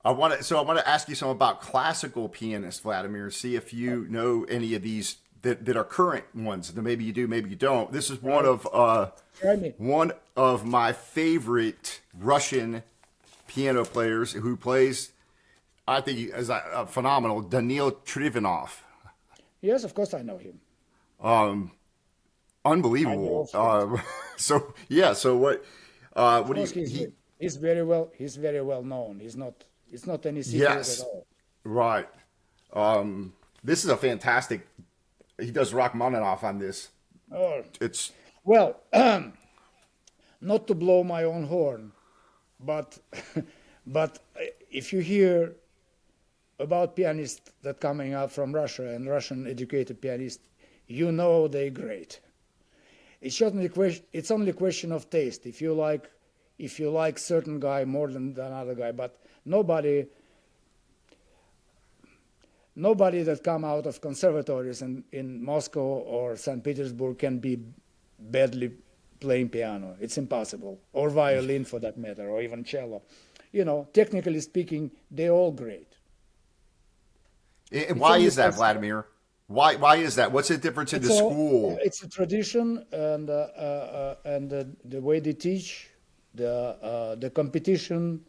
I want to ask you some about classical pianists, Vladimir. See if you know any of these that are current ones. Then maybe you do, maybe you don't. This is Right? Try me. one of my favorite Russian piano players who plays. I think he is phenomenal. Danil Trivanov. Yes, of course I know him. I know Unbelievable. of him. So yeah. So Of what do course, you? He he's very well. He's very well known. It's not any secret at yes. all. Right. This is a fantastic. He does Rachmaninoff on this. Oh, It's well, not to blow my own horn, but but if you hear about pianists that coming out from Russia and Russian educated pianists, you know they're great. It's only a question of taste. If you like certain guy more than another guy, but nobody nobody that come out of conservatories in Moscow or St. Petersburg can be badly playing piano. It's impossible, or violin for that matter, or even cello. You know, technically speaking, they're all great. and It's why only is that, possible. Vladimir? Why is that? What's the difference in the school? It's a tradition, and the way they teach, the competition.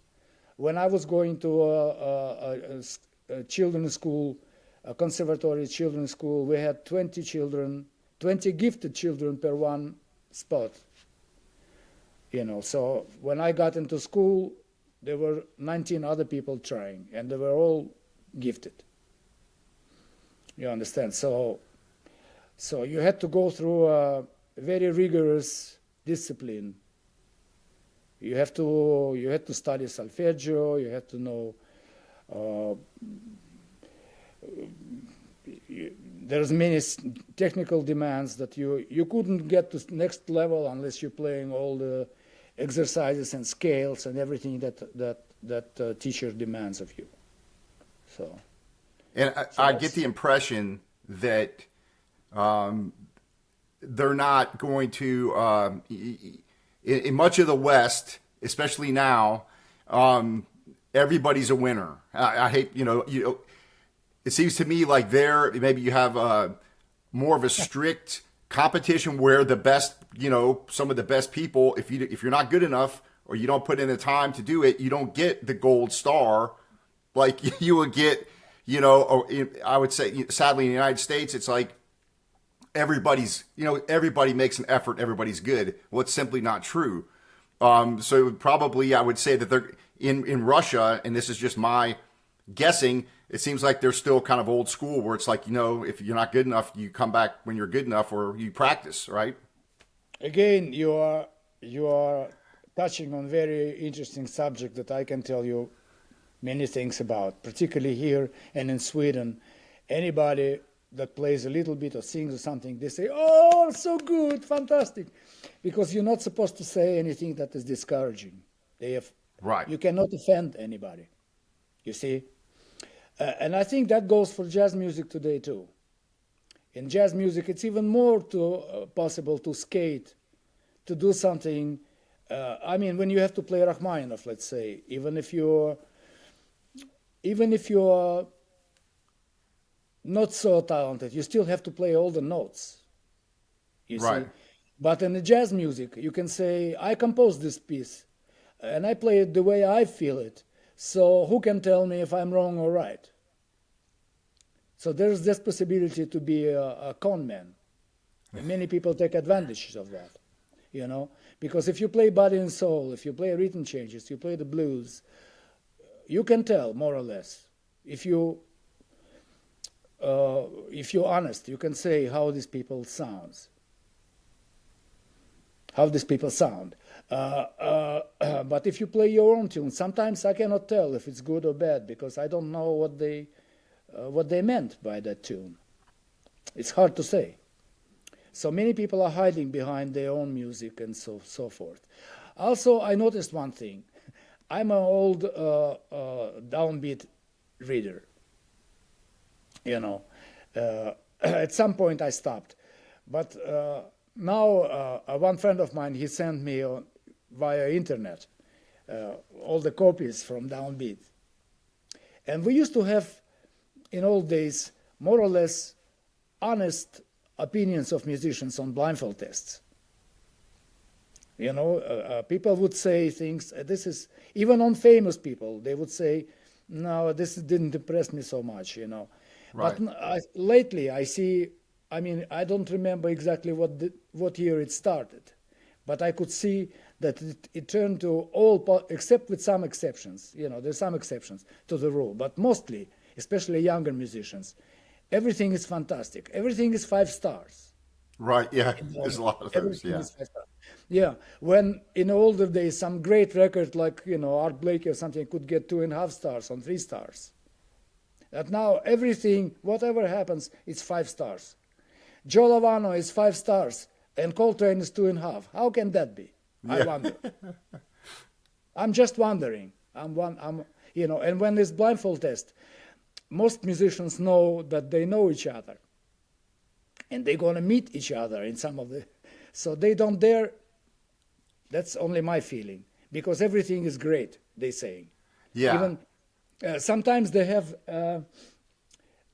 When I was going to a children's school, a conservatory children's school, we had 20 children, 20 gifted children per one spot. You know, so when I got into school, there were 19 other people trying, and they were all gifted. You understand? So you had to go through a very rigorous discipline. You had to study solfeggio. You had to know. Uh, there's many technical demands that you couldn't get to next level unless you're playing all the exercises and scales and everything that teacher demands of you. So And so I get that's the impression that they're not going to in much of the West, especially now. Everybody's a winner. I hate it seems to me like there maybe you have more of a strict competition where the best some of the best people if you're not good enough or you don't put in the time to do it you don't get the gold star like you would get or I would say sadly in the United States it's like everybody makes an effort, everybody's good. Well, it's simply not true. So probably I would say that they're in Russia, and this is just my guessing. It seems like they're still kind of old school, where it's like if you're not good enough, you come back when you're good enough, or you practice, right? again you are touching on very interesting subject that I can tell you many things about, particularly here and in Sweden. Anybody that plays a little bit or sings or something, they say, "Oh, so good, fantastic," because you're not supposed to say anything that is discouraging. They have, Right, you cannot offend anybody. You see, and I think that goes for jazz music today too. In jazz music, it's even more possible to skate, to do something. I mean, when you have to play Rachmaninoff, let's say, even if you're not so talented, you still have to play all the notes, you right. see. But in the jazz music, you can say, I composed this piece and I play it the way I feel it. So who can tell me if I'm wrong or right? So there's this possibility to be a con man. And many people take advantage of that, because if you play body and soul, if you play rhythm changes, you play the blues, you can tell more or less. If you're honest, you can say how these people sounds, how these people sound. But if you play your own tune, sometimes I cannot tell if it's good or bad because I don't know what they meant by that tune. It's hard to say. So many people are hiding behind their own music and so forth. Also, I noticed one thing. I'm an old downbeat reader. You know, at some point I stopped, but now one friend of mine he sent me via internet all the copies from downbeat. And we used to have, in old days, more or less honest opinions of musicians on blindfold tests. You know, people would say things, this is, even on famous people, they would say, no, this didn't impress me so much, you know. Right. But lately I see, I mean, I don't remember exactly what year it started, but I could see that it turned to all, except with some exceptions, you know, there's some exceptions to the rule, but mostly, especially younger musicians, everything is fantastic. Everything is 5 stars. Right. Yeah. There's a lot of those. Everything Yeah. is 5 stars. Yeah. When in older days, some great record like, you know, Art Blakey or something could get 2.5 stars on 3 stars. That now everything, whatever happens, it's 5 stars. Joe Lovano is 5 stars and Coltrane is 2.5. How can that be? I wonder. I'm just wondering. You know, and when this blindfold test, most musicians know that they know each other, and they're gonna meet each other in some of the, so they don't dare. That's only my feeling, because everything is great. They saying. Yeah. Even sometimes they have.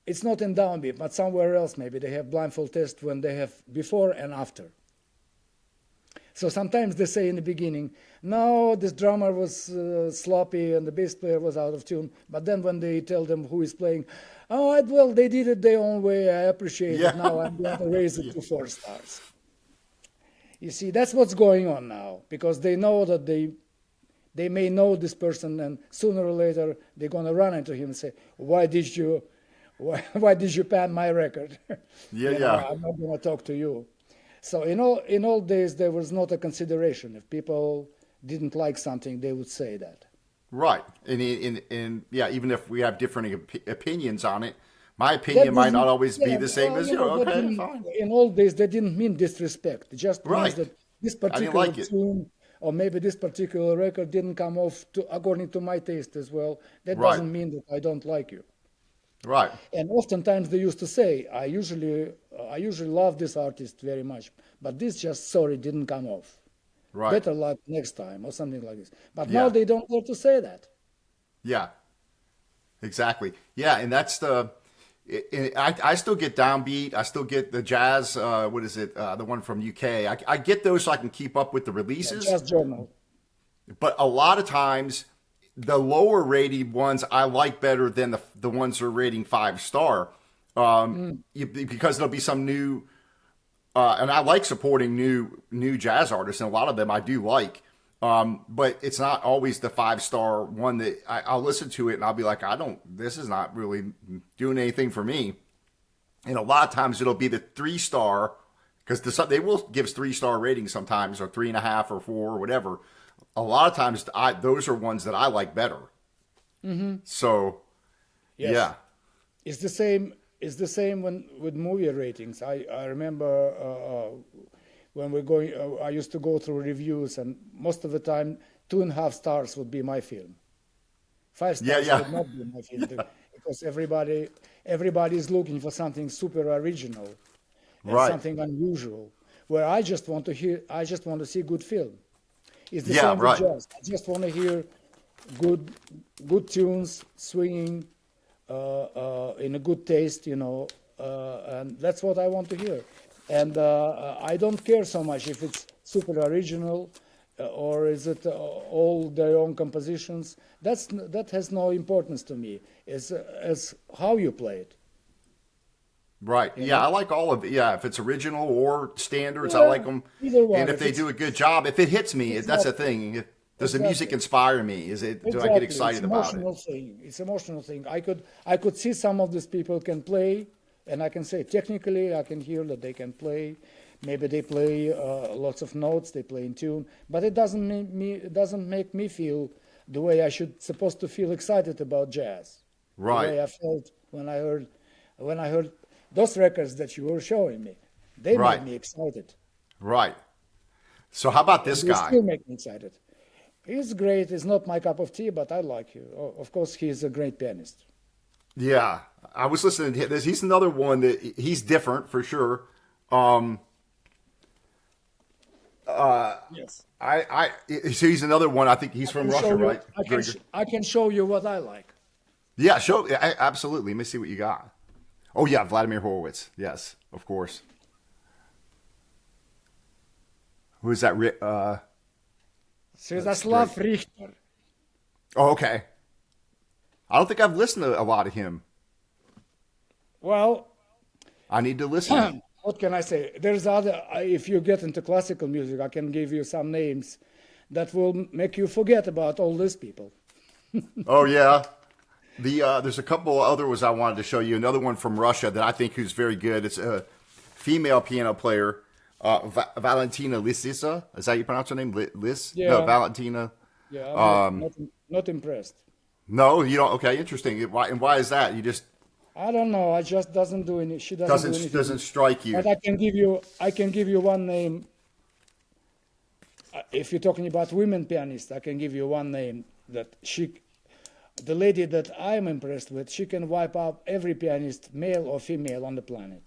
It's not in downbeat, but somewhere else maybe they have blindfold test when they have before and after. So sometimes they say in the beginning, no, this drummer was sloppy and the bass player was out of tune. But then when they tell them who is playing, oh, well, they did it their own way. I appreciate it. Now I'm going to raise it to 4 stars. You see, that's what's going on now, because they know that they may know this person, and sooner or later they're going to run into him and say, why did you pan my record? Yeah, I'm not going to talk to you. So in old days, there was not a consideration. If people didn't like something, they would say that. Right. And yeah, even if we have different opinions on it, my opinion might not always be the same as yours. Okay, fine. In old days, they didn't mean disrespect. It just means that this particular tune or maybe this particular record didn't come off according to my taste as well. That doesn't mean that I don't like you. Right. And oftentimes they used to say, I usually love this artist very much, but this just, sorry, didn't come off. Right. Better luck next time or something like this. But now they don't dare to say that. Yeah. Exactly. Yeah, and that's I still get downbeat. I still get the jazz. What is it? The one from UK. I get those so I can keep up with the releases. Jazz Journal. But a lot of times, the lower rated ones I like better than the ones that are rating 5-star, because there'll be some new. And I like supporting new jazz artists, and a lot of them I do like. But it's not always the 5-star one that I'll listen to it and I'll be like, this is not really doing anything for me. And a lot of times it'll be the 3-star, because they will give 3-star ratings sometimes, or 3.5 or 4 or whatever. A lot of times those are ones that I like better. Mm-hmm. So, yes. Yeah. It's the same with movie ratings. I remember when we're going, I used to go through reviews, and most of the time 2.5 stars would be my film. 5 stars would not be my film, because everybody is looking for something super original, and something unusual. Where I just want to see good film. It's the same with jazz. I just want to hear good tunes, swinging, in a good taste, and that's what I want to hear. And I don't care so much if it's super original or is it all their own compositions. That has no importance to me. It's as how you play it. Right. I like all of it. Yeah, if it's original or standards, I like them. Either one. And if they do a good job, if it hits me, that's the thing. Does the music inspire me? Do I get excited about it? It's an emotional thing. I could see some of these people can play, and I can say technically I can hear that they can play. Maybe they play lots of notes, they play in tune, but it doesn't make me feel the way I supposed to feel excited about jazz. Right. The way I felt when I heard those records that you were showing me. They made me excited. Right. So how about this guy? They still make me excited. He's great. He's not my cup of tea, but I like him. Of course, he's a great pianist. Yeah, I was listening to this. He's another one that he's different for sure. Yes. So he's another one. I think he's from Russia, right? I can show you what I like. Yeah, show absolutely. Let me see what you got. Oh yeah, Vladimir Horowitz. Yes, of course. Who is that? That's great. Sviatoslav Richter. Oh, okay. I don't think I've listened to a lot of him. Well, I need to listen. what can I say? There's other. If you get into classical music, I can give you some names that will make you forget about all these people. Oh yeah. There's a couple other ones I wanted to show you. Another one from Russia that I think who's very good. It's a female piano player, Valentina Lisisa. Is that how you pronounce her name? Lis? No, Yeah, Valentina. yeah. I'm not impressed. No, you don't. Okay, interesting. Why is that? You just I don't know. I just doesn't do any. She doesn't do anything. doesn't strike you. But I can give you one name. If you're talking about women pianists, I can give you one name that the lady that I'm impressed with, she can wipe out every pianist, male or female, on the planet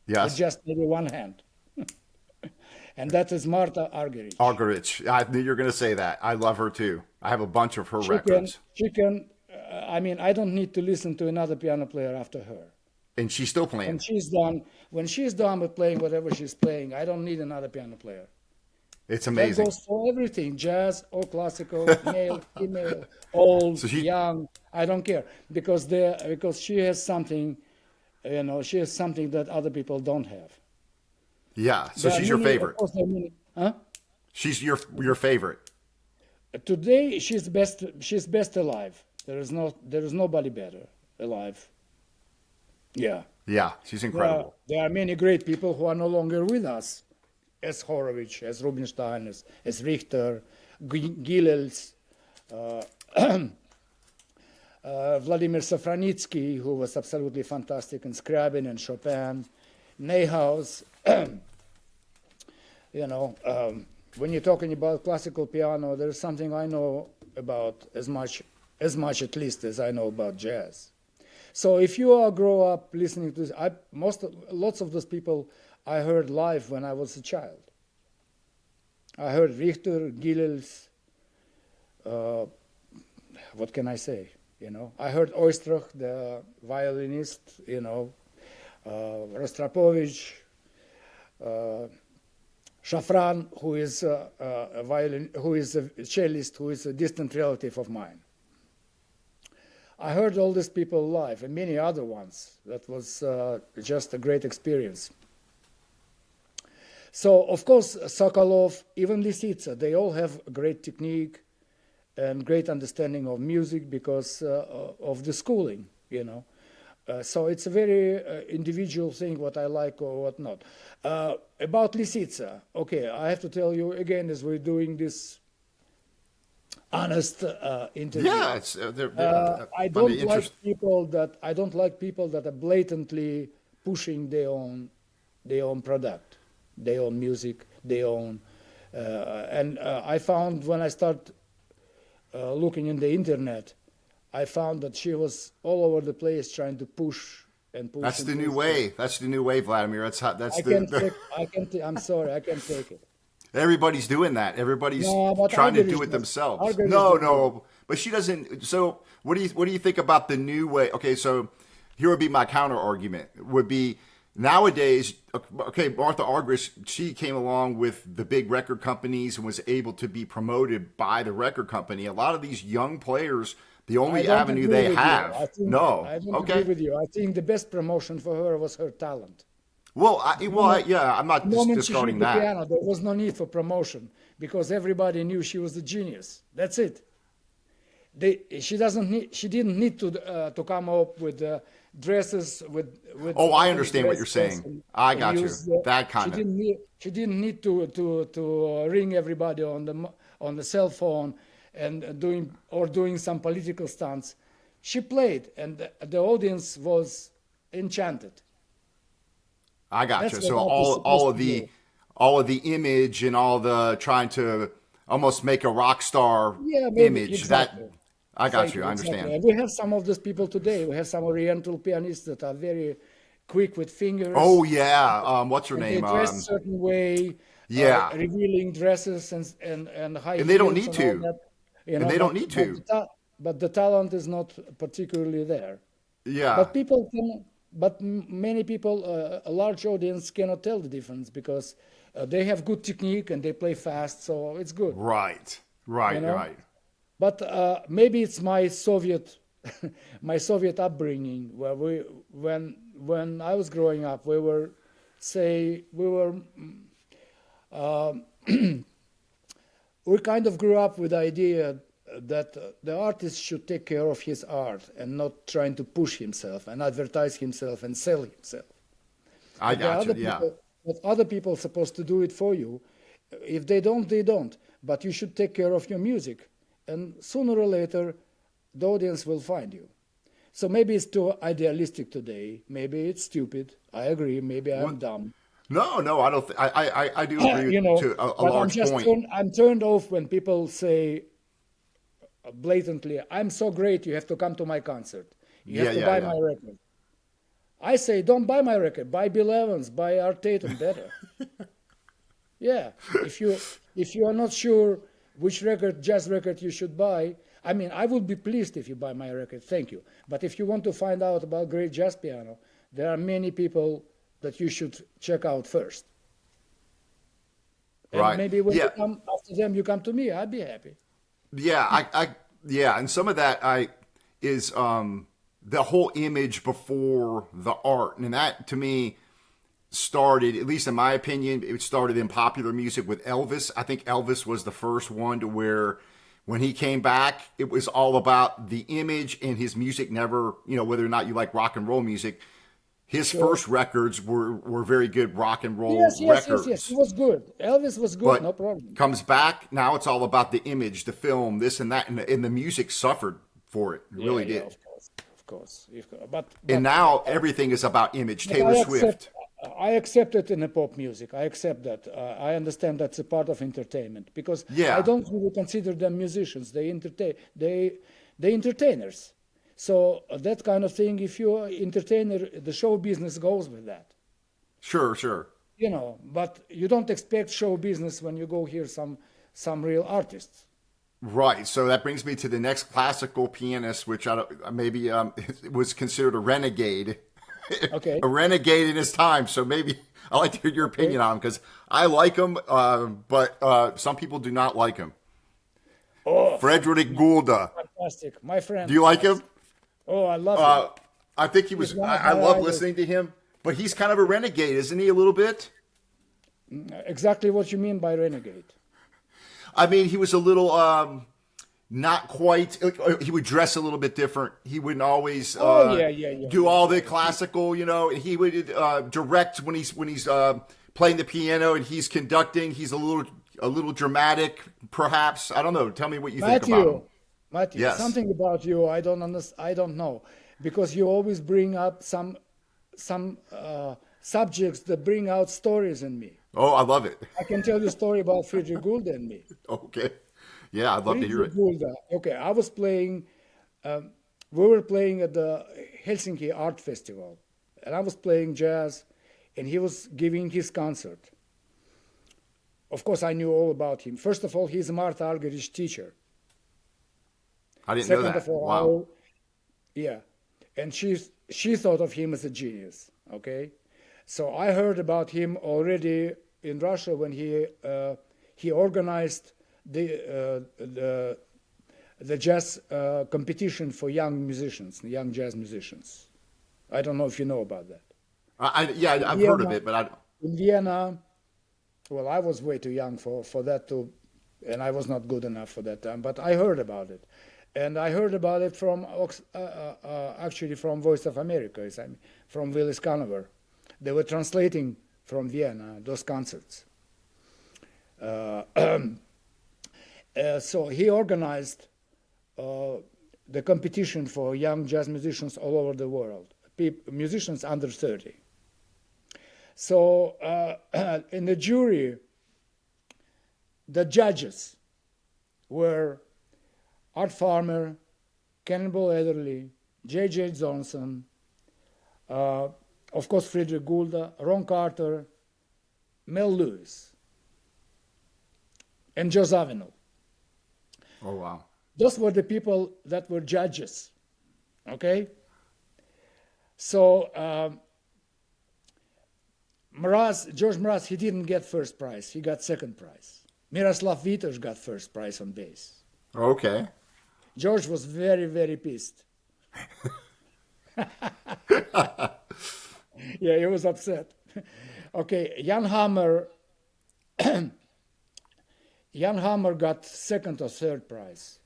with Yes. just maybe one hand, and that is Marta Argerich. Argerich. I knew you were going to say that. I love her too. I have a bunch of her She can, records, she can. I mean, I don't need to listen to another piano player after her. and she's still playing. When she's done with playing whatever she's playing, I don't need another piano player. It's That amazing. goes for everything, jazz or classical, male, female, old, So she, young, I don't care. Because she has something, she has something that other people don't have. yeah. So There are she's your many, of favorite. course, there are many, huh? She's your favorite. Today she's best alive. There is nobody better alive. Yeah. Yeah, she's incredible. There are many great people who are no longer with us, as Horowitz, as Rubinstein, as Richter, Gilels, Vladimir Safranitsky, who was absolutely fantastic, and Scriabin and Chopin, Neuhaus. When you're talking about classical piano, there's something I know about as much at least as I know about jazz. So if you all grow up listening to this, lots of those people I heard live when I was a child. I heard Richter, Gilels, what can I say? I heard Oistrakh, the violinist, Rostropovich, Shafran, who is a cellist, who is a distant relative of mine. I heard all these people live and many other ones. That was just a great experience. So, of course, Sokolov, even Lisitsa, they all have great technique and great understanding of music because of the schooling, So it's a very individual thing what I like or what not. About Lisitsa, okay, I have to tell you again as we're doing this honest interview. Yeah, it's I don't like people that are blatantly pushing their own product, their own music, their own. And I found when I start looking in the internet, I found that she was all over the place trying to push and push. That's and the push. new way. That's the new way, Vladimir. I'm sorry, I can't take it. Everybody's doing that. Everybody's trying to do it themselves. No, but she doesn't. So what do you think about the new way? Okay, so here would be my counter argument. Would be nowadays. Okay, Martha Argerich, she came along with the big record companies and was able to be promoted by the record company. A lot of these young players, the only avenue they have. I don't Okay. agree with you. I think the best promotion for her was her talent. Well, I'm not The moment discarding she hit the that. piano, there was no need for promotion because everybody knew she was a genius. That's it. She didn't need to come up with dresses with. Oh, I understand what you're saying. I got you. That kind of. She didn't need to ring everybody on the cell phone and doing some political stunts. She played, and the audience was enchanted. I got That's you. what So art is supposed all of the image and all the trying to almost make a rock star Yeah, maybe, image. exactly. That I got Thank you. I exactly. understand. And we have some of those people today. We have some Oriental pianists that are very quick with fingers. Oh yeah. What's her and name? they dress a certain way. Yeah. Revealing dresses and high. And they don't heels need and all to. that, And they don't need to. but the talent is not particularly there. Yeah. But people can, but many people, a large audience cannot tell the difference because they have good technique and they play fast, so it's good, Right. you Right. know. Right. But maybe it's my Soviet, my Soviet upbringing, where when I was growing up, we were, say, uh, we kind of grew up with the idea that the artist should take care of his art and not trying to push himself and advertise himself and sell himself. I But there are got you. other Yeah. people, but other people supposed to do it for you. If they don't, they don't. But you should take care of your music, and sooner or later, the audience will find you. So maybe it's too idealistic today. Maybe it's stupid. I agree. Maybe I'm What? dumb. No, no, I don't. I do agree You know, to a but large point. I'm turned off when people say blatantly, "I'm so great, you have to come to my concert. You Yeah. have to Yeah. buy Yeah. my record." I say, don't buy my record. Buy Bill Evans, buy Art Tatum, better. Yeah, if you are not sure which record, jazz record you should buy, I mean, I would be pleased if you buy my record. Thank you. But if you want to find out about great jazz piano, there are many people that you should check out first. And Right. maybe when you Yeah. come after them, you come to me. I'd be happy. Yeah. Yeah. And some of that is the whole image before the art, and that to me started, at least in my opinion, it started in popular music with Elvis. I think Elvis was the first one to where when he came back, it was all about the image, and his music never, whether or not you like rock and roll music, his Sure. first records were very good rock and roll Yes, yes, yes, yes. It records. was good. Elvis was good, no But problem. comes back, now it's all about the image, the film, this and that, and the music suffered for it. It Yeah, really yeah, did. of course, of course. But And now everything is about image. but Taylor Swift. I accept it in the pop music. I accept that. I understand that's a part of entertainment because I Yeah. don't really consider them musicians. They entertain. They entertainers. So that kind of thing. If you're an entertainer, the show business goes with that. Sure, sure. You know, but you don't expect show business when you go hear some real artists. Right. So that brings me to the next classical pianist, which maybe was considered a renegade, Okay. a renegade in his time. So maybe I'd like to hear your opinion on him because I like him, but some people do not like him. Oh, Fredrich Gulda. fantastic, my friend. Do you like him? Oh, I love him. I think he was. He's one of I my love idols. listening to him, but he's kind of a renegade, isn't he? A little bit. Exactly what you mean by renegade. I mean, he was a little not quite. He would dress a little bit different. He wouldn't always Yeah. do all the classical. He would direct when he's playing the piano and he's conducting. He's a little dramatic, perhaps. I don't know. Tell me what you think about him. Matthew, Yes. something about you I don't understand. I don't know, because you always bring up some subjects that bring out stories in me. Oh, I love it. I can tell you a story about Fredrich Gulda and me. Okay. Yeah, I'd love to hear Fredrich it. Gulda. Okay, I was playing. We were playing at the Helsinki Art Festival, and I was playing jazz, and he was giving his concert. Of course, I knew all about him. First of all, he's Marta Argerich teacher. I didn't know Second that. of all, Wow. yeah, and she thought of him as a genius. Okay, so I heard about him already in Russia when he organized the jazz competition for young musicians, young jazz musicians. I don't know if you know about that. I've heard of it, but In Vienna, well, I was way too young for that too, and I was not good enough for that time. But I heard about it, and I heard about it from actually from Voice of America, from Willis Conover. They were translating from Vienna those concerts. So he organized the competition for young jazz musicians all over the world, musicians under 30. So in the jury, the judges were Art Farmer, Cannonball Adderley, J.J. Johnson, of course Fredrich Gulda, Ron Carter, Mel Lewis, and Joe Zawinul. oh wow. those were the people that were judges. Okay? So George Mraz, he didn't get first prize. He got second prize. Miroslav Vitos got first prize on bass. Okay. George was very, very pissed. Yeah, he was upset. Okay, Jan Hammer got second or third prize.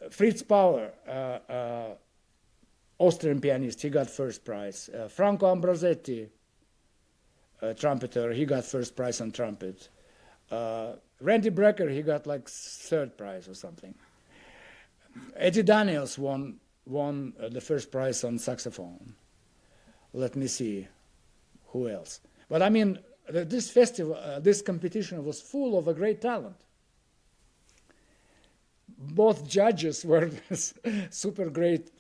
Fritz Power, Austrian pianist, he got first prize. Franco Ambrosetti, trumpeter, he got first prize on trumpet. Randy Brecker, he got like third prize or something. Eddie Daniels won the first prize on saxophone. Let me see, who else? But I mean, this festival, this competition was full of a great talent. Both judges were super great,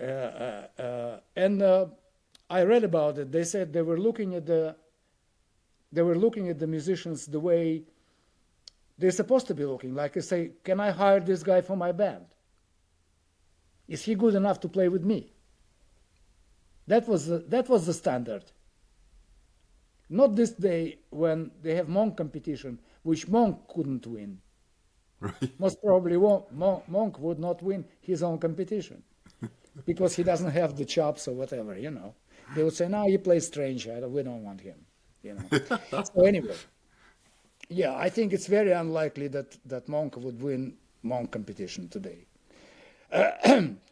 and I read about it. They said they were looking at the musicians the way they're supposed to be looking. Like, they say, can I hire this guy for my band? Is he good enough to play with me? That was the standard. Not this day when they have Monk competition, which Monk couldn't win. Right. Most probably Monk would not win his own competition because he doesn't have the chops or whatever, you know. They would say, no, he plays strange, we don't want him, you know. So anyway, yeah, I think it's very unlikely that Monk would win Monk competition today.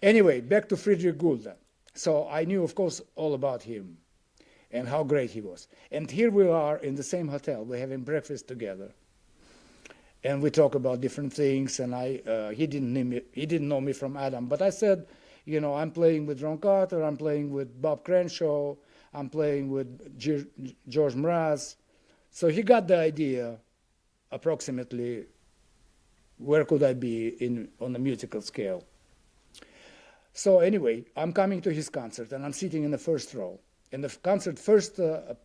Anyway, back to Fredrich Gulda. So I knew, of course, all about him and how great he was. And here we are in the same hotel. We're having breakfast together. And we talk about different things. And he didn't know me from Adam. But I said, you know, I'm playing with Ron Carter. I'm playing with Bob Crenshaw. I'm playing with George Mraz. So he got the idea, approximately, where could I be on a musical scale. So anyway, I'm coming to his concert, and I'm sitting in the first row. And the first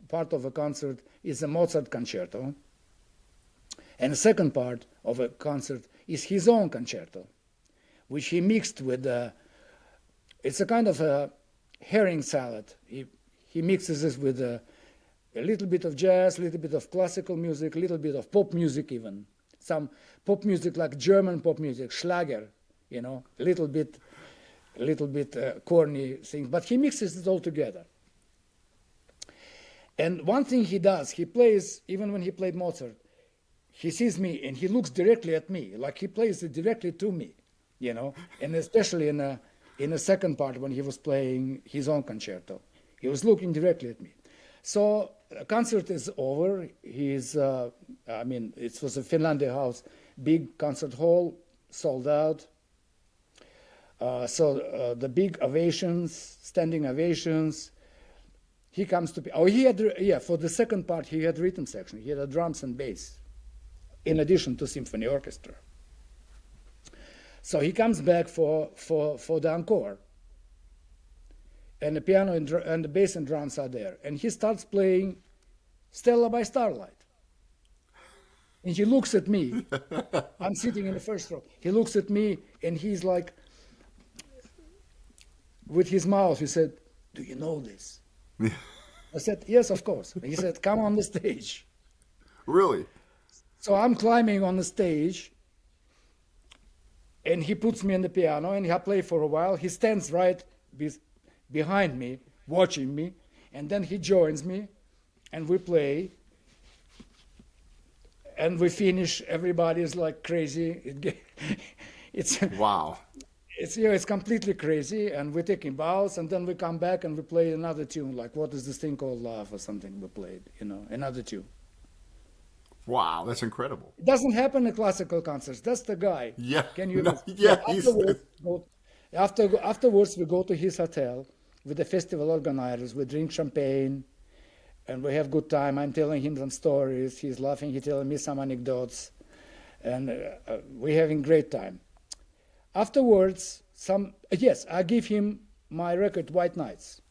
part of a concert is a Mozart concerto. And the second part of a concert is his own concerto, which he mixed with, it's a kind of a herring salad. He mixes this with a little bit of jazz, a little bit of classical music, a little bit of pop music even. Some pop music like German pop music, Schlager, you know, a little bit corny things, but he mixes it all together. And one thing he does, he plays, even when he played Mozart, he sees me and he looks directly at me, like he plays it directly to me, you know, and especially in the second part when he was playing his own concerto, he was looking directly at me. So the concert is over. It was a Finlandia House, big concert hall, sold out. So the big ovations, standing ovations. He comes to, for the second part, he had rhythm section. He had a drums and bass, in addition to symphony orchestra. So he comes back for the encore. And the piano and the bass and drums are there. And he starts playing Stella by Starlight. And he looks at me. I'm sitting in the first row. He looks at me and he's like, with his mouth, he said, "Do you know this?" I said, "Yes, of course." And he said, "Come on the stage." Really? So I'm climbing on the stage, and he puts me on the piano, and I play for a while. He stands right behind me, watching me, and then he joins me, and we play, and we finish. Everybody's like crazy. It's Wow. It's completely crazy, and we're taking bows, and then we come back and we play another tune, like what is this thing called Love or something we played, you know, another tune. Wow, that's incredible. It doesn't happen in classical concerts. That's the guy. Yeah. Can you? No, yeah. Afterwards, we go to his hotel with the festival organizers. We drink champagne, and we have good time. I'm telling him some stories. He's laughing. He's telling me some anecdotes, and we're having great time. Afterwards, I give him my record, White Nights,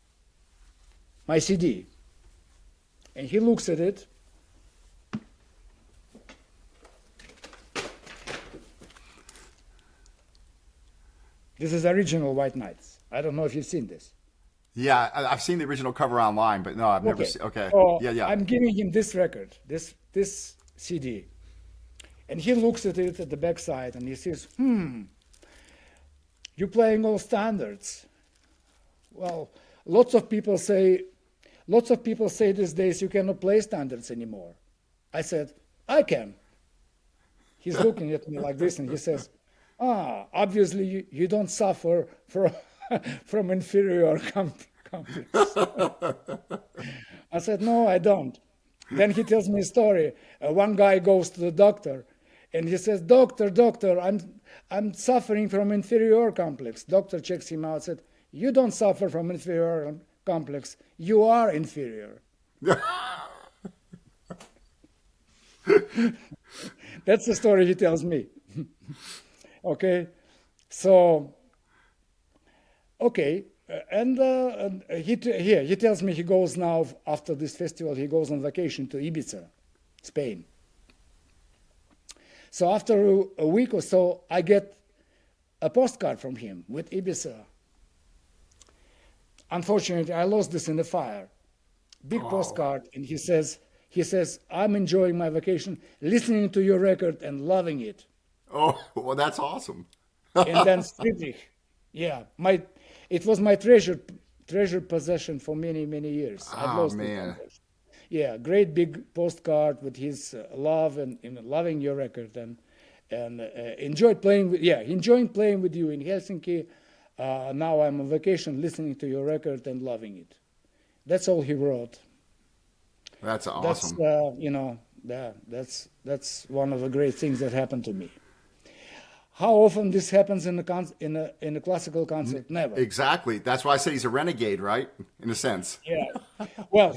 my CD, and he looks at it. This is original White Knights. I don't know if you've seen this. Yeah, I've seen the original cover online, but no, I've never Okay. seen. Okay, So yeah, yeah. I'm giving him this record, this CD, and he looks at it at the backside and he says, "You're playing all standards." Well, lots of people say these days you cannot play standards anymore. I said, "I can." He's looking at me like this and he says, obviously you don't suffer from from inferior complex. I said, "No, I don't." Then he tells me a story. One guy goes to the doctor and he says, Doctor, I'm suffering from inferior complex." Doctor checks him out and said, "You don't suffer from inferior complex. You are inferior." That's the story he tells me. Okay. So, okay. And he tells me he goes now, after this festival, he goes on vacation to Ibiza, Spain. So after a week or so, I get a postcard from him with Ibiza. Unfortunately, I lost this in the fire. Big postcard, and he says, "I'm enjoying my vacation, listening to your record and loving it." Oh, well, that's awesome. And then Friedrich, yeah, it was my treasured possession for many years. I've Oh lost man. it. Yeah, great big postcard with his love and loving your record and enjoying playing with you in Helsinki. Now I'm on vacation, listening to your record and loving it. That's all he wrote. That's That's awesome. that's one of the great things that happened to me. How often this happens in a classical concert? Never. Exactly. That's why I say he's a renegade, right? In a sense. Yeah. Well,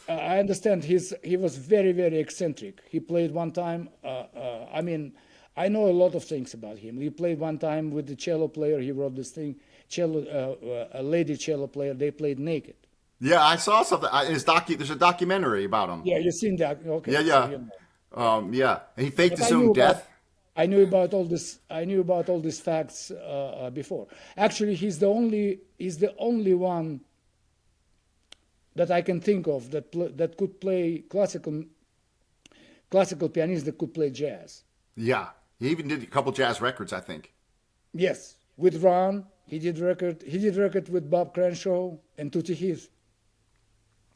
I understand he was very eccentric. He played one time. I mean, I know a lot of things about him. He played one time with the cello player. He wrote this thing. A lady cello player. They played naked. Yeah, I saw something. There's a documentary about him. Yeah, you've seen that. Yeah, Okay, so yeah. you know. Yeah. And he faked But his own death. I knew about all this. I knew about all these facts before. Actually, he's the only one that I can think of that could play classical pianist that could play jazz. Yeah. He even did a couple jazz records, I think. Yes, with Ron, he did record. He did record with Bob Crenshaw and Tutti Heath.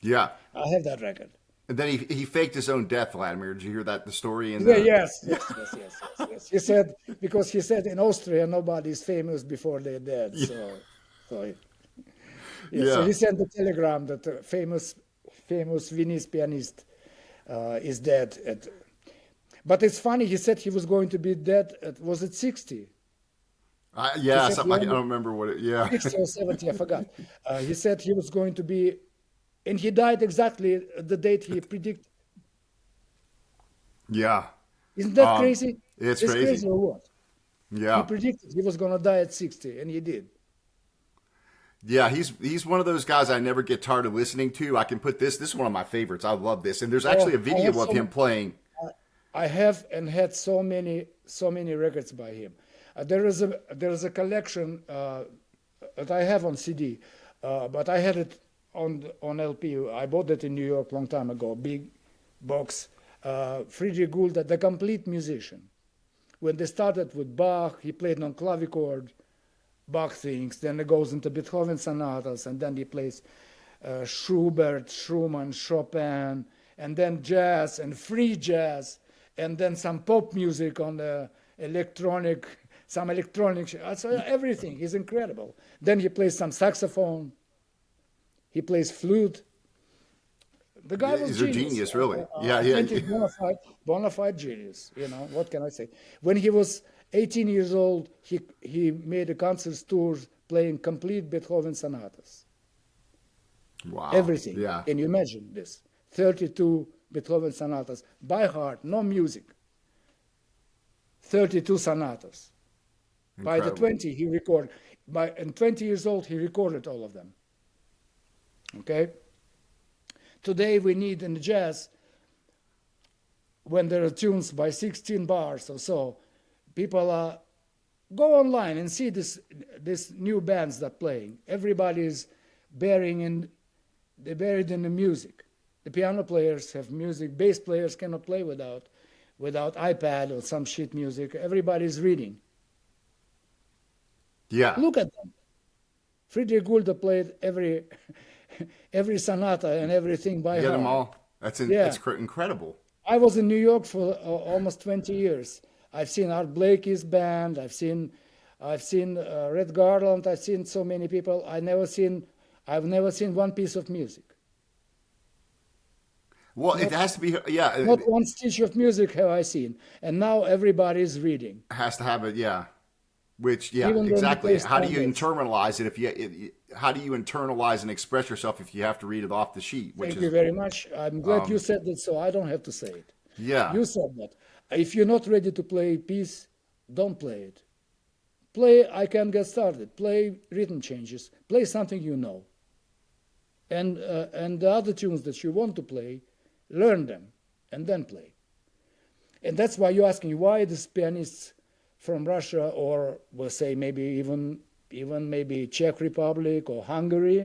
Yeah. I have that record. And then he faked his own death, Vladimir. Did you hear that, the story? In Yeah, the... yes. He said, because he said in Austria nobody is famous before they're dead. So Yeah. he sent the telegram that the famous Viennese pianist is dead. But it's funny. He said he was going to be dead was it 60? Yeah, He said something like, I don't remember what it. Yeah. 60 or 70, I forgot. He said he was going to be, and he died exactly the date he predicted. Yeah. Isn't that crazy? It's It's crazy. crazy or what? He Yeah. predicted he was going to die at 60, and he did. Yeah, he's one of those guys I never get tired of listening to. I can put this. This is one of my favorites. I love this. And there's actually a I have video of him playing. I have and had so many records by him. There is a collection that I have on CD, but I had it on LP. I bought it in New York a long time ago. Big box. Fredrich Gulda, the complete musician. When they started with Bach, he played on clavichord, Bach things. Then it goes into Beethoven sonatas, and then he plays Schubert, Schumann, Chopin, and then jazz and free jazz, and then some pop music on the electronic. So everything. He's incredible. Then he plays some saxophone. He plays flute. The guy was He's a genius, really. Yeah, authentic, yeah. bona fide genius. You know, what can I say? When he was 18 years old, he made a concert tour playing complete Beethoven sonatas. Wow. Everything. Yeah. Can you imagine this? 32 Beethoven sonatas by heart, no music. 32 sonatas. By the Incredible. 20, he recorded. And 20 years old, he recorded all of them. Okay? Today, we need in the jazz, when there are tunes by 16 bars or so, people go online and see this these new bands that playing. Everybody is they're buried in the music. The piano players have music. Bass players cannot play without iPad or some shit music. Everybody's reading. Yeah. Look at them. Fredrich Gulda played every sonata and everything by You get heart. them all. That's incredible. I was in New York for almost 20 years. I've seen Art Blakey's band. I've seen Red Garland. I've seen so many people. I've never seen one piece of music. Well, it has to be. Yeah. Not one stitch of music have I seen. And now everybody is reading. Has to have it. Yeah. Which, yeah, Even exactly. How do you standards. internalize it how do you internalize and express yourself if you have to read it off the sheet? Thank you very much. I'm glad you said that, so I don't have to say it. Yeah. You said that. If you're not ready to play a piece, don't play it. Play, I can get started. Play rhythm changes. Play something you know. And the other tunes that you want to play, learn them and then play. And that's why you're asking why these pianists from Russia, or we'll say maybe even maybe Czech Republic or Hungary,